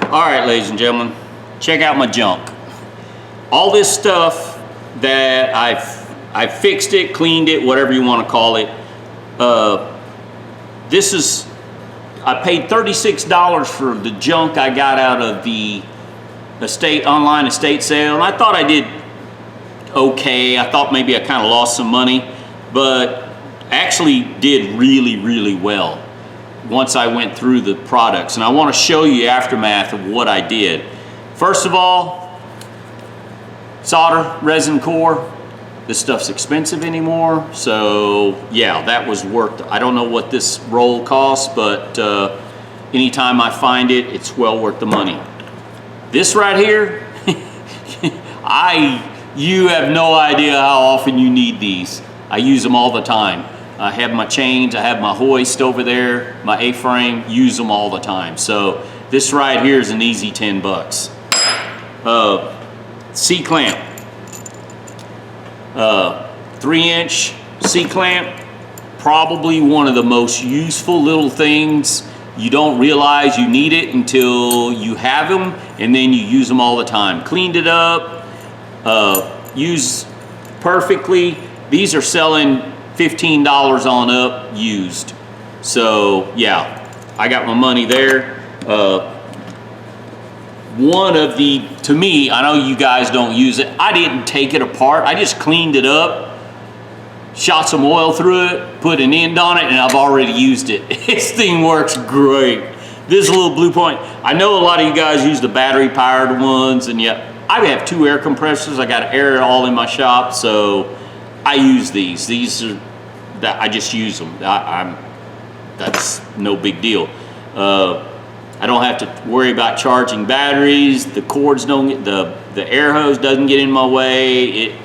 All right, ladies and gentlemen, check out my junk. All this stuff that I've fixed it, cleaned it, whatever you want to call it. I paid $36 for the junk I got out of the online estate sale, and I thought I did okay. I thought maybe I kind of lost some money, but actually did really, really well once I went through the products. And I want to show you the aftermath of what I did. First of all, solder, resin core. This stuff's expensive anymore, so yeah, that was worth. I don't know what this roll costs, but anytime I find it, it's well worth the money. This right here, you have no idea how often you need these. I use them all the time. I have my chains, I have my hoist over there, my A-frame, use them all the time. So this right here is an easy 10 bucks. C-clamp. 3-inch C-clamp, probably one of the most useful little things. You don't realize you need it until you have them, and then you use them all the time. Cleaned it up, used perfectly. These are selling $15 on up used. So yeah, I got my money there. One of the, to me, I know you guys don't use it. I didn't take it apart. I just cleaned it up, shot some oil through it, put an end on it, and I've already used it. This thing works great. This little Blue Point, I know a lot of you guys use the battery powered ones, and yet I have 2 air compressors. I got air all in my shop, so I use these. These are, I just use them. That's no big deal. I don't have to worry about charging batteries. The cords don't get, the air hose doesn't get in my way.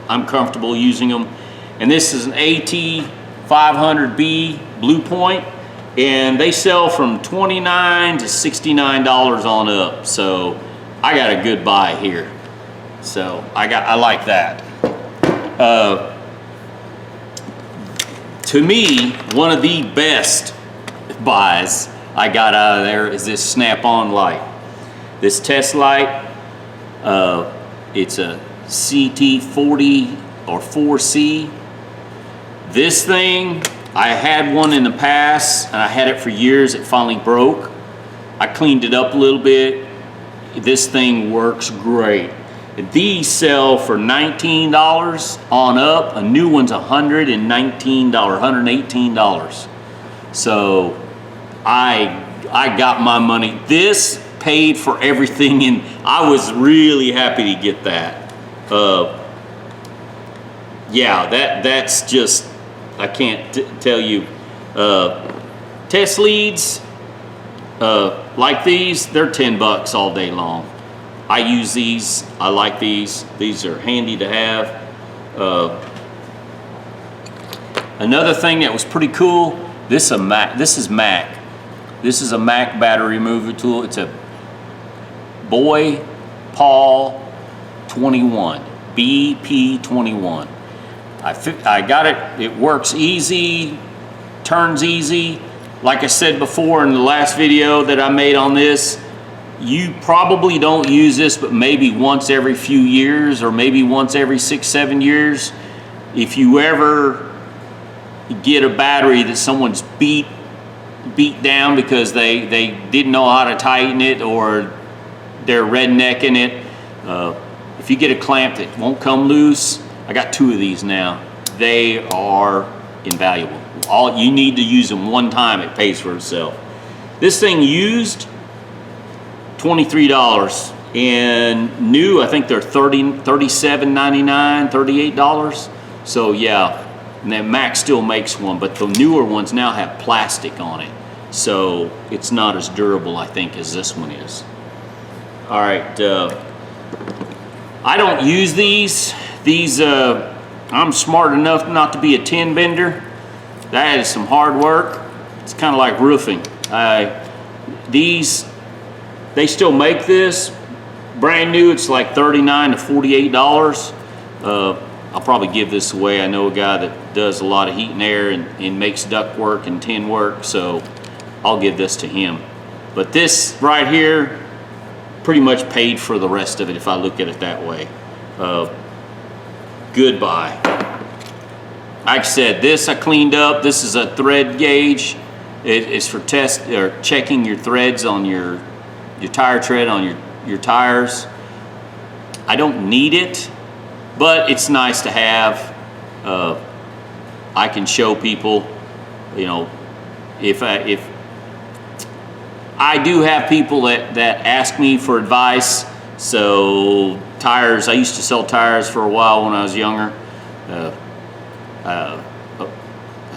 I'm comfortable using them. And this is an AT500B Blue Point, and they sell from $29 to $69 on up. So I got a good buy here. So I like that. To me, one of the best buys I got out of there is this Snap-on light. This test light, it's a CT40 or 4C. This thing, I had one in the past, and I had it for years. It finally broke. I cleaned it up a little bit. This thing works great. These sell for $19 on up. A new one's $119, $118. So I got my money. This paid for everything, and I was really happy to get that. Yeah, that's just, I can't tell you. Test leads like these, they're 10 bucks all day long. I use these. I like these. These are handy to have. Another thing that was pretty cool. This is Mac. This is a Mac battery remover tool. It's a Boy Paul 21, BP21. I got it. It works easy, turns easy. Like I said before in the last video that I made on this, you probably don't use this, but maybe once every few years, or maybe once every 6-7 years. If you ever get a battery that someone's beat down because they didn't know how to tighten it, or they're rednecking it, if you get a clamp that won't come loose, I got 2 of these now. They are invaluable. All you need to use them one time, it pays for itself. This thing used, $23, and new, I think they're $37.99, $38. So yeah, and then Mac still makes one, but the newer ones now have plastic on it, so it's not as durable, I think, as this one is. All right, I don't use these. I'm smart enough not to be a tin bender. That is some hard work. It's kind of like roofing. They still make this brand new. It's like $39 to $48. I'll probably give this away. I know a guy that does a lot of heat and air and makes duct work and tin work, so I'll give this to him. But this right here, pretty much paid for the rest of it if I look at it that way. Goodbye. Like I said, this I cleaned up. This is a thread gauge. It is for test or checking your threads on your tire tread on your tires. I don't need it, but it's nice to have. I can show people, you know, if I do have people that ask me for advice. So tires, I used to sell tires for a while when I was younger. I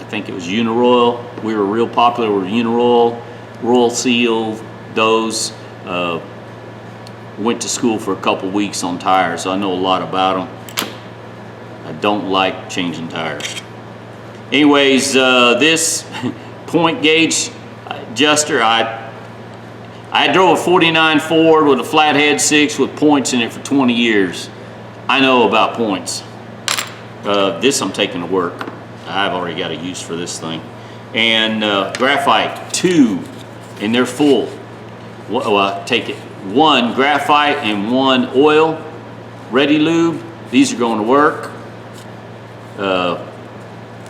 think it was Uniroyal. We were real popular with Uniroyal, Royal Seal, those. Went to school for a couple weeks on tires, so I know a lot about them. I don't like changing tires. Anyways, this point gauge adjuster, I drove a 49 Ford with a flathead 6 with points in it for 20 years. I know about points. This I'm taking to work. I've already got a use for this thing. And graphite, 2, and they're full. Well, take it. 1 graphite and 1 oil, ready lube. These are going to work.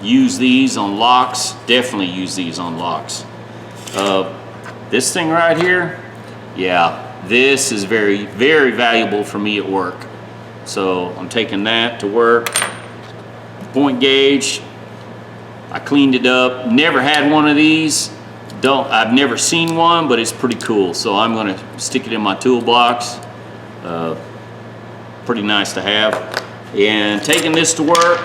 Use these on locks. Definitely use these on locks. This thing right here, yeah, this is very, very valuable for me at work. So I'm taking that to work. Point gauge, I cleaned it up. Never had one of these. I've never seen one, but it's pretty cool. So I'm gonna stick it in my toolbox. Pretty nice to have. And taking this to work,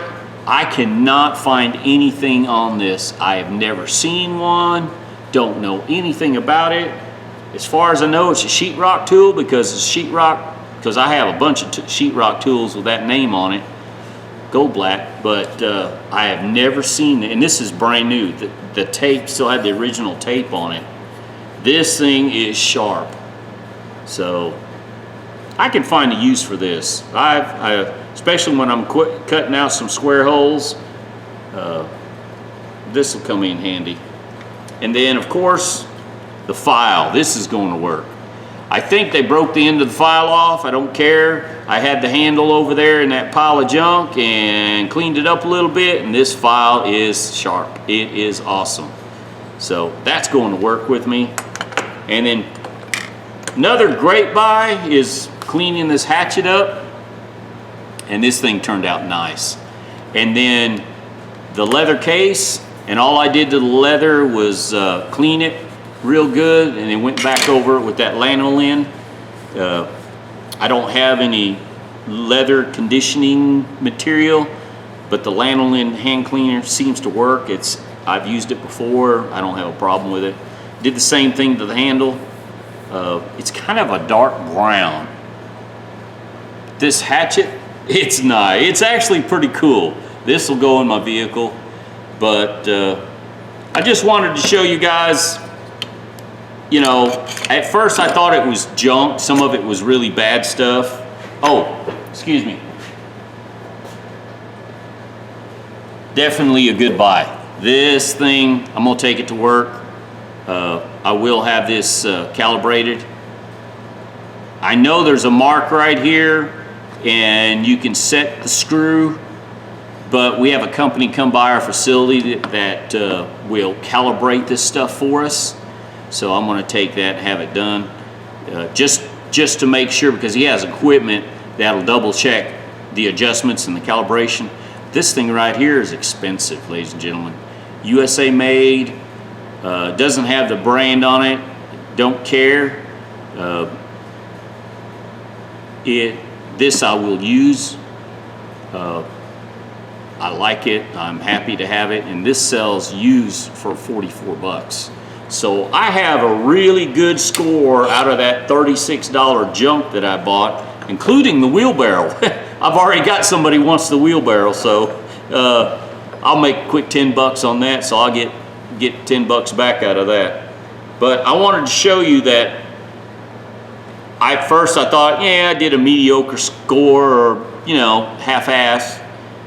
I cannot find anything on this. I have never seen one, don't know anything about it. As far as I know, it's a sheetrock tool because I have a bunch of sheetrock tools with that name on it, Gold Black, but I have never seen it, and this is brand new. The tape still had the original tape on it. This thing is sharp, so I can find a use for this. Especially when I'm cutting out some square holes, this will come in handy. And then, of course, the file. This is going to work. I think they broke the end of the file off. I don't care. I had the handle over there in that pile of junk and cleaned it up a little bit, and this file is sharp. It is awesome. So that's going to work with me. And then another great buy is cleaning this hatchet up, and this thing turned out nice. And then the leather case, and all I did to the leather was clean it real good, and then went back over it with that lanolin. I don't have any leather conditioning material, but the lanolin hand cleaner seems to work. I've used it before. I don't have a problem with it. Did the same thing to the handle. It's kind of a dark brown. This hatchet, it's nice. It's actually pretty cool. This will go in my vehicle, but I just wanted to show you guys. You know, at first I thought it was junk. Some of it was really bad stuff. Oh, excuse me. Definitely a good buy. This thing, I'm gonna take it to work. I will have this calibrated. I know there's a mark right here and you can set the screw, but we have a company come by our facility that will calibrate this stuff for us. So I'm going to take that and have it done, just to make sure, because he has equipment that'll double check the adjustments and the calibration. This thing right here is expensive, ladies and gentlemen. USA made, doesn't have the brand on it, don't care. This I will use. I like it, I'm happy to have it, and this sells used for 44 bucks. So I have a really good score out of that $36 junk that I bought, including the wheelbarrow. I've already got somebody who wants the wheelbarrow, so I'll make a quick 10 bucks on that, so I'll get 10 bucks back out of that. But I wanted to show you that at first I thought, yeah, I did a mediocre score, or, you know, half-ass,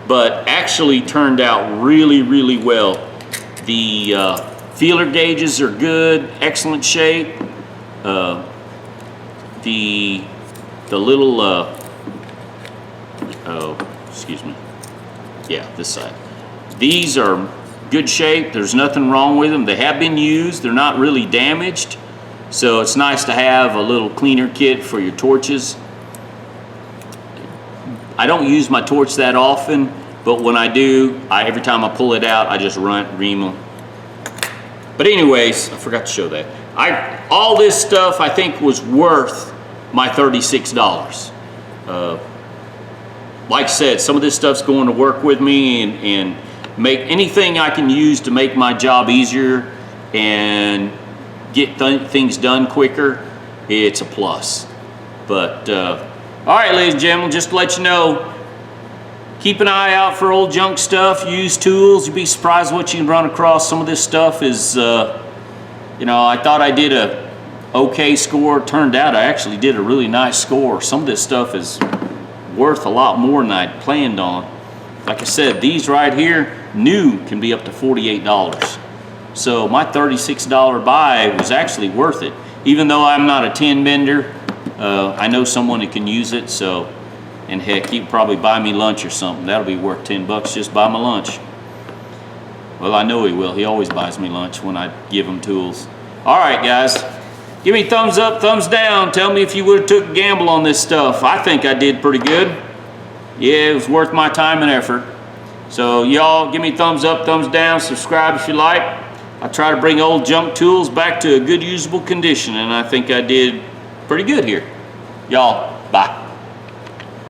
but actually turned out really, really well. The feeler gauges are good, excellent shape. the little, oh, excuse me. Yeah, this side. These are good shape. There's nothing wrong with them. They have been used. They're not really damaged. So it's nice to have a little cleaner kit for your torches. I don't use my torch that often, but when I do, every time I pull it out, I just ream them. But anyways, I forgot to show that. All this stuff I think was worth my $36. Like I said, some of this stuff's going to work with me and make anything I can use to make my job easier and get things done quicker. It's a plus. But all right, ladies and gentlemen, just to let you know, keep an eye out for old junk stuff, used tools. You'd be surprised what you can run across. Some of this stuff is, you know, I thought I did a okay score. Turned out I actually did a really nice score. Some of this stuff is worth a lot more than I'd planned on. Like I said, these right here, new, can be up to $48. So my $36 buy was actually worth it. Even though I'm not a tin bender, I know someone that can use it, so, and heck, he can probably buy me lunch or something. That'll be worth 10 bucks, just buy my lunch. Well, I know he will. He always buys me lunch when I give him tools. All right, guys. Give me thumbs up, thumbs down. Tell me if you would have took a gamble on this stuff. I think I did pretty good. Yeah, it was worth my time and effort. So y'all give me thumbs up, thumbs down, subscribe if you like. I try to bring old junk tools back to a good usable condition, and I think I did pretty good here. Y'all